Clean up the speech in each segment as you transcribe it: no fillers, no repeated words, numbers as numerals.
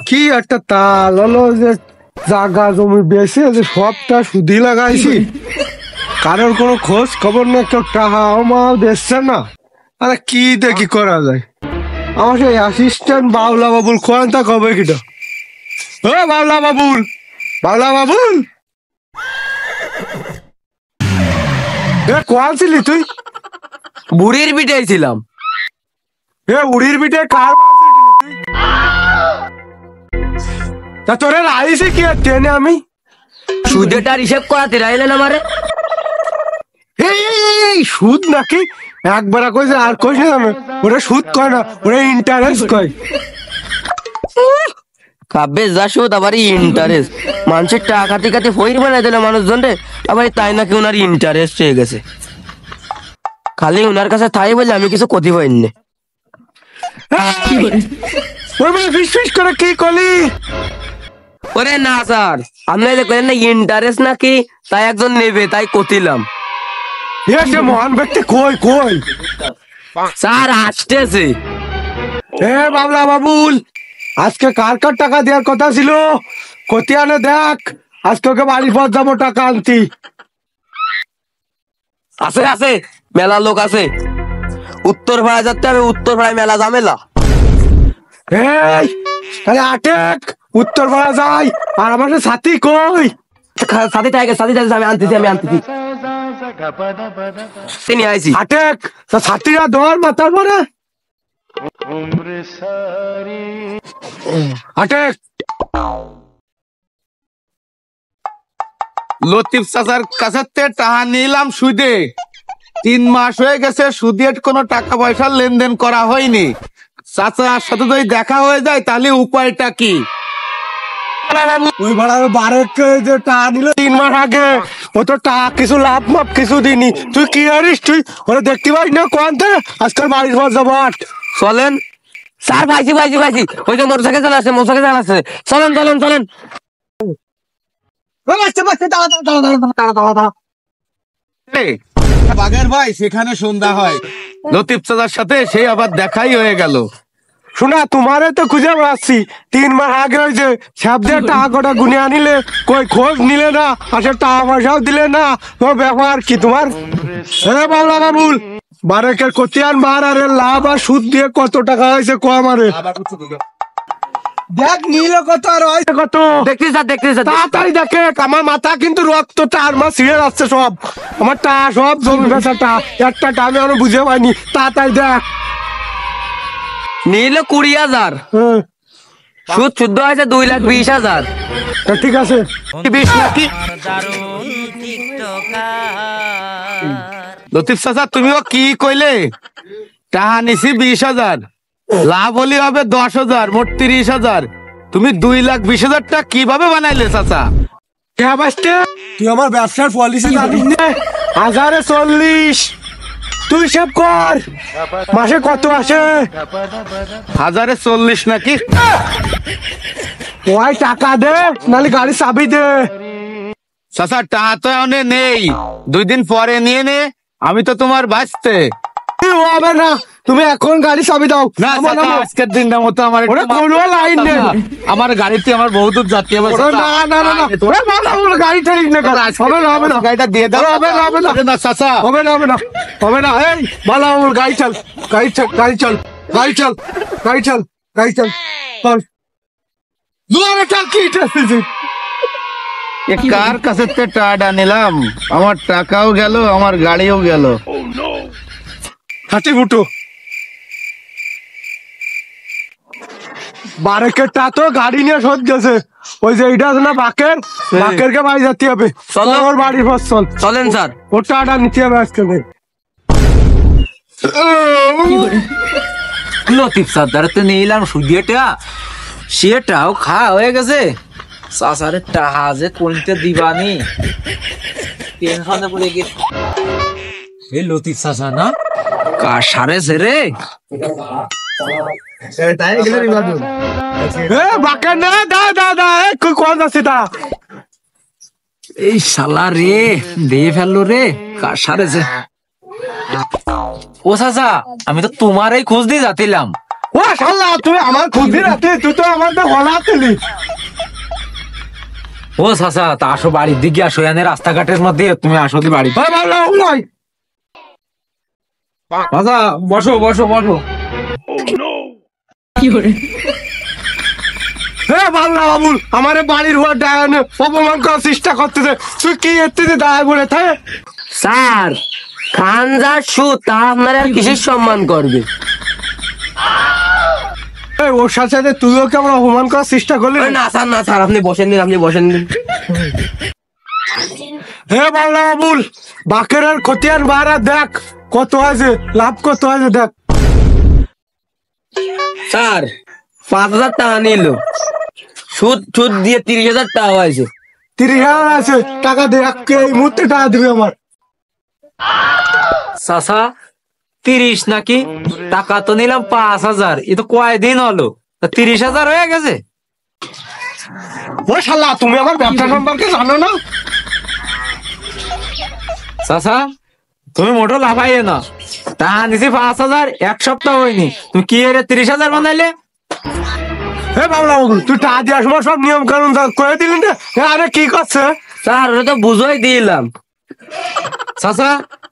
কি একটা তাল হলো যে জাগা জমি বেশি সবটা সুদি লাগাইছি, কারোর কোনো খোঁজ খবর না, কেউ টাকাও মা দেখছে না। আরে কি দেখি করা যায়। আমার সেই অ্যাসিস্ট্যান্ট বাউলা বাবুল কোন তা কবে কিটা? ও বাউলা বাবুল, বাউলা বাবুল, কোন ছিলি তুই? বুড়ির পিঠে ছিলাম। উড়ির পিঠে কার তা তোরে রাইছি কি আর টেনে আমি সুদেটার হিসেব করাতে রাইলেন আমারে। এই সুদ নাকি একবার কইছে আর কইছে না, ওটা সুদ কয় না, ওটা ইন্টারেস্ট কয়। কাব্যে যা সুদ আবার ইন্টারেস্ট। মানুষের টাকা টিকাতে ফইর বানাই দিলে মানুষজন রে, আবার তাই নাকি ওনার ইন্টারেস্ট হয়ে গেছে। খালি ওনার কাছে তাই বলে আমি কিছু ক্ষতি পাইনি। ফিস করে কি করলি? ওরে না স্যার, আপনি দেখলেন না ইন্টারেস্ট নাকি, তাই একজন নেবে তাই কতিলাম। সে মহান ব্যক্তি কই কই স্যার আসতেছে। বাবলা বাবুল, আজকে কার কার টাকা দেওয়ার কথা ছিল? কতিয়ানে দেখ, আজকে ওকে বাড়ির পর যাবো টাকা আনতি। আছে আছে, মেলা লোক আছে। উত্তর ভাড়া যাতে হবে, উত্তর ভাড়ায় মেলা ঝামেলা। এই তাহলে আটেক উত্তর পাড়া যাই, আর আমার সাথী কই? সাথে থাকে, সাথে থাকে, আমি আনতেছি। তিনি আইছি আটেক সাথীরা ধর মাথার পরে আটেক। লতিফ চাচার কাছে টাকা নিলাম সুদে, 3 মাস হয়ে গেছে, সুদের কোনো টাকা পয়সার লেনদেন করা হয়নি। চাচার সাথে যদি দেখা হয়ে যায় তাহলে উপায়টা কি? ওই ভাড়া বারেকে যে টাকা নিল 3 মাস আগে, ও তো টাকা কিছু লাভ মাপ কিছু দিনি। তুই কি আরিস? তুই ওরা দেখতে পাই না কোয়ান্তে আজকাল বাড়ির পর যাবো। চলেন স্যার, ভাইছি ওই যে মোটরসাইকেল চালাচ্ছে, চলেন। বাগের ভাই সেখানে সন্ধ্যা হয়, লতিফ চাচার সাথে সেই আবার দেখাই হয়ে গেল। শোনা, তোমারে তো খুঁজে বেড়াচ্ছি 3 মাস আগে। হয়েছে সাবজেক্ট টাকা কটা গুনে আনিলে, কই খোঁজ নিলে না, আসলে টাকা পয়সাও দিলে না। ও ব্যাপার কি তোমার? বাবলা বাবুল, বারেকের কতিয়ান বার আর লাভ আর সুদ দিয়ে কত টাকা হয়েছে কো আমারে দেখ। নিলে কত আর হয়েছে কত দেখছি স্যার। তাড়াতাড়ি দেখে, আমার মাথা কিন্তু রক্ত 4 মাস ছিঁড়ে যাচ্ছে সব। আমার টাকা সব জমি বেচাটা একটা টাকা আমি বুঝে পাইনি। তাড়াতাড়ি দেখ। নিল 20,000, সুদ শুদ্ধ হয়েছে 2,20,000। ঠিক আছে, 20 নাকি? লতিফ চাচা তুমিও কি কইলে? টাকা নিছি 20,000, লাভ হলে হবে 10,000, মোট 30,000। তুমি 2,20,000 টাকা কিভাবে বানাইলে চাচা? তুই আমার ব্যবসার পলিসি জানিস না? 1040 তুই হিসাব কর, মাসে কত আসে? 1040 নাকি? ওই টাকা দে, নাহলে গাড়ির চাবি দে। চাচা টাকা তো এনে নেই, 2 দিন পরে নিয়ে নে, আমি তো তোমার বাঁচতে। হবে না, তুমি এখন গাড়ি চাবি দাও। না চাচা, আজকের দিনটা মতো আমার কোনো লাইন নেই, আমার গাড়িতে আমার বহু দূর যাতে হবে। না গাড়ি ঠাড়ি না, হবে না, গাড়িটা দিয়ে দাও। হবে না চাচা, হবে না। এই ভালো, গাড়ি চল। জোরে চল। কি কার কাছে টাকা নিলাম? আমার টাকাও গেল, আমার গাড়িও গেল। হাতি ফুটো বারেকের টা তো গাড়ি নিয়ে শোধ গেছে। ওই যে এইটা আছে না বাকের, বাকেরকে বাড়ি যেতে হবে। ওর বাড়ির পর চলেন স্যার, ওর টাকাটা নিতে হবে আজকে। লতিফ স্যার তো নিলাম সুদিয়েটা, সেটাও খাওয়া হয়ে গেছে। চাচারে টাকা যে কোনতে দিবানি টেনশনে পড়ে গেছে। এই লতিফ চাচা না কার সারে রে? বাকের না, দা কোন আছে তা? এই শালা রে দিয়ে ফেললো রে, কার সারে যে। ও চাচা, আমি তো তোমারই খোঁজ দিয়ে যাচ্ছিলাম। ও শালা তুই আমার খুদি রাতে তুই তো আমাদের হলাতেলি। ও চাচা তা আসো বাড়ির দিকে আসো, এনে রাস্তাঘাটের মধ্যে তুমি আসো দি বাড়ি। চাচা বসো বসো বসো। হ্যাঁ বাংলা বাবুল আমার বাড়ির হওয়ার ডায়নে অপমান করার চেষ্টা করতেছে, তুই কি এতে দায় বলে থাকে? স্যার খান যা সুদ তা আপনার আর কিসের সম্মান করবে? ওর সাথে সাথে তুইও কেমন অপমান করার চেষ্টা করলি? না স্যার না স্যার, আপনি বসেন দিন, আপনি বসেন দিন। হে বাংলা বাবুল বাকের আর খতিয়ান বাড়া দেখ কত আছে, লাভ কত আছে দেখ। স্যার 5,000 টাকা নিল, সুদ সুদ দিয়ে 30,000 টাকা হয়েছে। 30,000 আছে টাকা দে, এই মুহূর্তে টাকা দিবি আমার। চাচা 30 নাকি? টাকা তো নিলাম 5,000, এ তো কয়দিন হলো, 30,000 হয়ে গেছে। ও শালা তুমি আমার ব্যবসা সম্পর্কে জানো না? চাচা তুমি মোটো লাফাইয়ে না, টাকা নিছি 5,000, 1 সপ্তাহ হয়নি, তুমি কি এর 30,000 বানাইলে? হে বাংলা বাবুল তুই টাকা দিয়ে আসবো সব নিয়ম কানুন করে দিলি না? আরে কি করছে? স্যার ওটা তো বুঝাই দিলাম। চাচা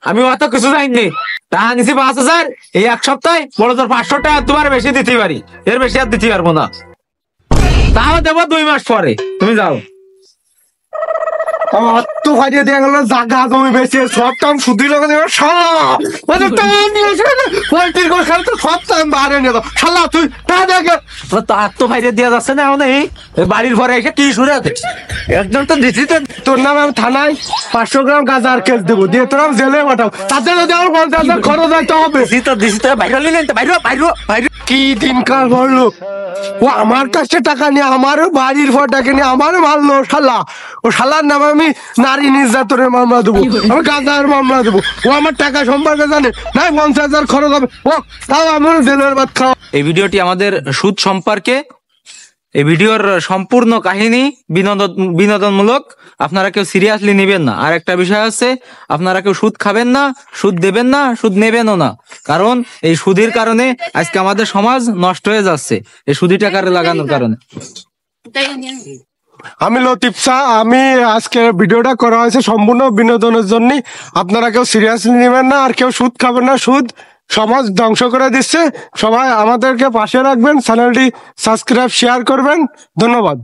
আমি অত কিছু জানি, টাকা নিছি 5,000, এই 1 সপ্তাহে বড় তোর 500 টাকা তোমার বেশি দিতে পারি, এর বেশি আর দিতে পারবো না। তাও দেবো 2 মাস পরে, তুমি যাও। অত ফাইটে দিয়ে গেল জাগা জমি বেশি সব টাইম সুদি লগা দেবে শালা, মানে পোল্ট্রির করে খেলে তো সব টাইম বাইরে নিয়ে দাও শালা, তুই টাকা দেখে তার তো বাইরে দেওয়া যাচ্ছে না এখন, এই বাড়ির ঘরে এসে কি শুনে দেখছি একজন তো দিচ্ছি তো। তোর নামে আমি থানায় 500 গ্রাম গাঁজা আর কেস দেবো, দিয়ে তোর জেলে পাঠাও, তাতে যদি আমার 50,000 খরচ যাইতে হবে। দিছি তো বাইরে নিলেন তো, বাইরে কি দিনকাল বললো, ও আমার কাছে টাকা নিয়ে আমারও বাড়ির পর টাকা নিয়ে আমারও মারলো শালা, ও শালার নামে আমি নারী নির্যাতনের মামলা দেবো, আমি গাঁজার মামলা দেবো, ও আমার টাকা সম্পর্কে জানে নাই, 50,000 খরচ হবে, ও তাও আমার জেলের ভাত খাওয়া। এই ভিডিওটি আমাদের সুদ সম্পর্কে, এই ভিডিওর সম্পূর্ণ কাহিনী বিনোদনমূলক, আপনারা কেউ সিরিয়াসলি নেবেন না। আর একটা বিষয় হচ্ছে আপনারা কেউ সুদ খাবেন না, সুদ দেবেন না, সুদ নেবেনও না, কারণ এই সুদের কারণে আজকে আমাদের সমাজ নষ্ট হয়ে যাচ্ছে, এই সুদি টাকার লাগানোর কারণে। আমি লতিফ শাহ, আমি আজকে ভিডিওটা করা হয়েছে সম্পূর্ণ বিনোদনের জন্য, আপনারা কেউ সিরিয়াসলি নেবেন না, আর কেউ সুদ খাবেন না, সুদ সমাজ ধ্বংস করে দিচ্ছে। সবাই আমাদেরকে পাশে রাখবেন, চ্যানেলটি সাবস্ক্রাইব শেয়ার করবেন, ধন্যবাদ।